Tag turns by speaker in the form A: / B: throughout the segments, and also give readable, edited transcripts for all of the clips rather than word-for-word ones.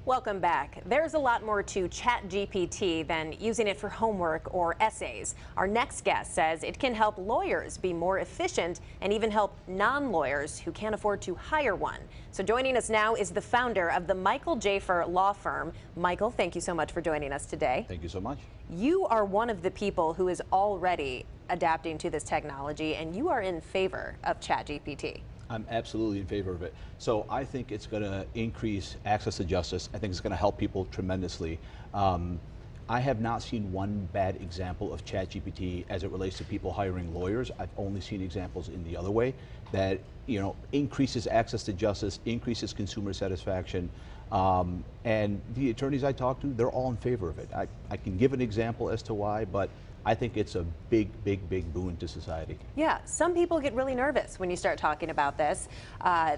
A: Welcome back. There's a lot more to Chat GPT than using it for homework or essays. Our next guest says it can help lawyers be more efficient and even help non-lawyers who can't afford to hire one. So joining us now is the founder of the Michael Jaafar law firm. Michael, thank you so much for joining us today.
B: Thank you so much.
A: You are one of the people who is already adapting to this technology, and you are in favor of Chat GPT.
B: I'm absolutely in favor of it. So I think it's going to increase access to justice. I think it's going to help people tremendously. I have not seen one bad example of Chat GPT as it relates to people hiring lawyers. I've only seen examples in the other way that, you know, increases access to justice, increases consumer satisfaction. And the attorneys I talk to, they're all in favor of it. I can give an example as to why, but I think it's a big, big, big boon to society.
A: Yeah, some people get really nervous when you start talking about this.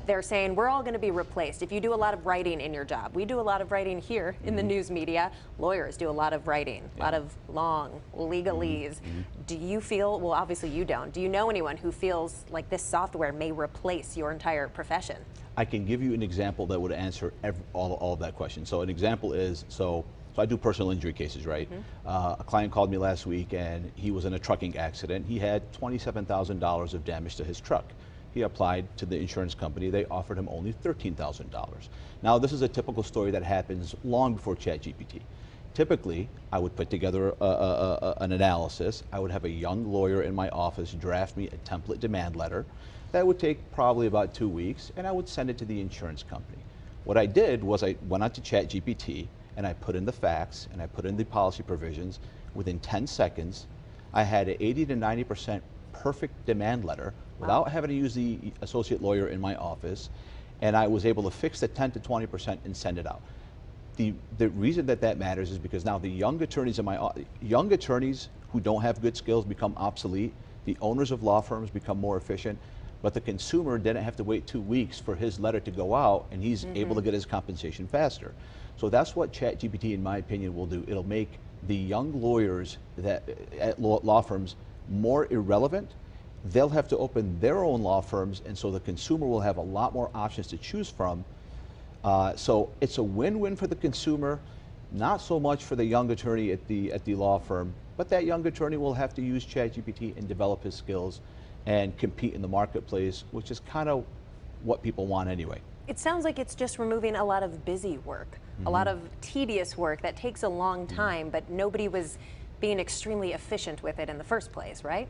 A: They're saying we're all going to be replaced. If you do a lot of writing in your job, we do a lot of writing here in the news media. Lawyers do a lot of writing, a lot of long legalese. Do you feel, well, obviously you don't, do you know anyone who feels like this software may replace your entire profession?
B: I can give you an example that would answer all of that question. So an example is, so I do personal injury cases, right? A client called me last week and he was in a trucking accident. He had $27,000 of damage to his truck. He applied to the insurance company. They offered him only $13,000. Now, this is a typical story that happens long before ChatGPT. Typically, I would put together an analysis. I would have a young lawyer in my office draft me a template demand letter. That would take probably about 2 weeks, and I would send it to the insurance company. What I did was I went on to ChatGPT, and I put in the facts and I put in the policy provisions. Within 10 seconds, I had an 80 to 90% perfect demand letter without having to use the associate lawyer in my office, and I was able to fix the 10 to 20% and send it out. The reason that matters is because now the young attorneys young attorneys who don't have good skills become obsolete. The owners of law firms become more efficient, but the consumer didn't have to wait 2 weeks for his letter to go out, and he's able to get his compensation faster. So that's what ChatGPT, in my opinion, will do. It'll make the young lawyers at law firms more irrelevant. They'll have to open their own law firms, and so the consumer will have a lot more options to choose from. So it's a win-win for the consumer, not so much for the young attorney at the law firm, but that young attorney will have to use ChatGPT and develop his skills and compete in the marketplace, which is kind of what people want anyway.
A: It sounds like it's just removing a lot of busy work, a lot of tedious work that takes a long time, but nobody was being extremely efficient with it in the first place, right?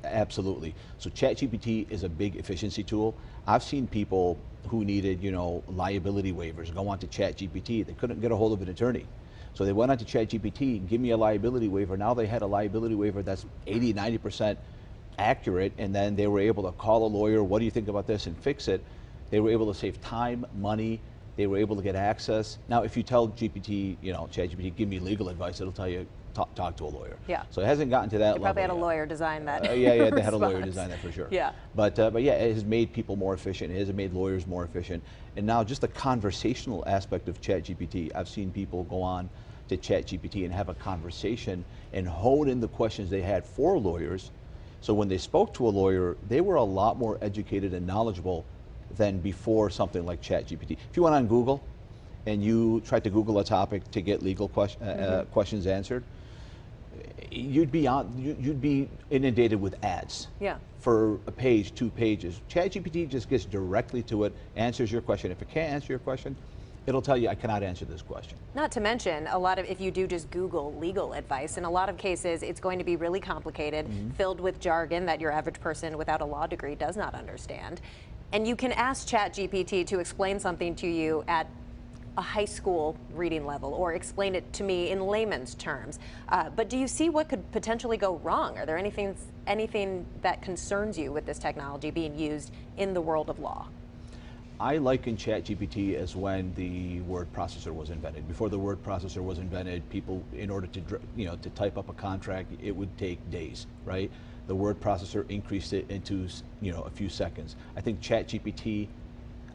B: Absolutely. So ChatGPT is a big efficiency tool. I've seen people who needed, you know, liability waivers go onto ChatGPT. They couldn't get a hold of an attorney. So they went onto ChatGPT, give me a liability waiver. Now they had a liability waiver that's 80, 90% accurate, and then they were able to call a lawyer, what do you think about this, and fix it. They were able to save time, money. They were able to get access. Now, if you tell GPT, you know, ChatGPT, give me legal advice, it'll tell you, talk to a lawyer.
A: Yeah.
B: So it hasn't gotten to that level.
A: They probably had
B: yet.
A: A lawyer design that.
B: Yeah, they had a lawyer design that for sure.
A: Yeah.
B: But yeah, it has made people more efficient. It has made lawyers more efficient. And now just the conversational aspect of ChatGPT, I've seen people go on to ChatGPT and have a conversation and hone in the questions they had for lawyers. So when they spoke to a lawyer, they were a lot more educated and knowledgeable than before something like ChatGPT. If you went on Google and you tried to Google a topic to get legal questions answered, you'd be inundated with ads.
A: Yeah.
B: For a page, 2 pages. ChatGPT just gets directly to it, answers your question. If it can't answer your question, it'll tell you, I cannot answer this question.
A: Not to mention, a lot of, if you do just Google legal advice, in a lot of cases, it's going to be really complicated, filled with jargon that your average person without a law degree does not understand. And you can ask ChatGPT to explain something to you at a high school reading level, or explain it to me in layman's terms. But do you see what could potentially go wrong? Are there anything that concerns you with this technology being used in the world of law?
B: I liken ChatGPT as when the word processor was invented. Before the word processor was invented, people, in order to, to type up a contract, it would take days, right? The word processor increased it into, a few seconds. I think ChatGPT,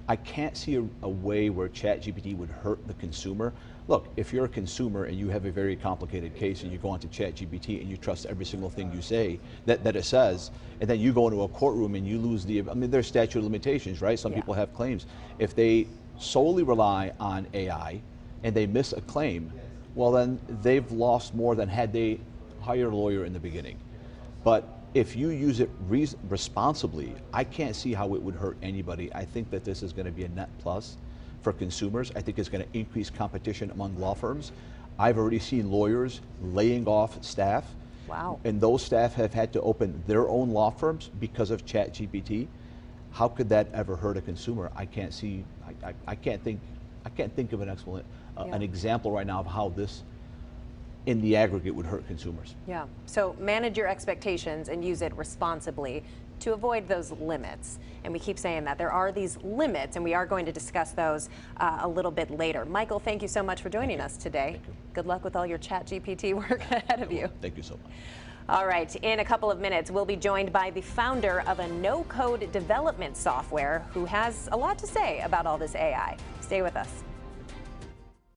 B: I can't see a way where ChatGPT would hurt the consumer. Look, if you're a consumer and you have a very complicated case and you go onto ChatGPT and you trust every single thing you say that it says, and then you go into a courtroom and you lose there's statute of limitations, right? Some people have claims. If they solely rely on AI and they miss a claim, well then they've lost more than had they hired a lawyer in the beginning. But if you use it responsibly, I can't see how it would hurt anybody. I think that this is going to be a net plus for consumers. I think it's going to increase competition among law firms. I've already seen lawyers laying off staff.
A: Wow.
B: And those staff have had to open their own law firms because of Chat GPT. How could that ever hurt a consumer? I can't see. I can't think of an example right now of how this, in the aggregate, would hurt consumers.
A: Yeah. So manage your expectations and use it responsibly to avoid those limits. And we keep saying that there are these limits, and we are going to discuss those a little bit later. Michael, thank you so much for joining us today. Good luck with all your Chat GPT work ahead of you.
B: Thank you so much.
A: All right, in a couple of minutes, we'll be joined by the founder of a no-code development software who has a lot to say about all this AI. Stay with us.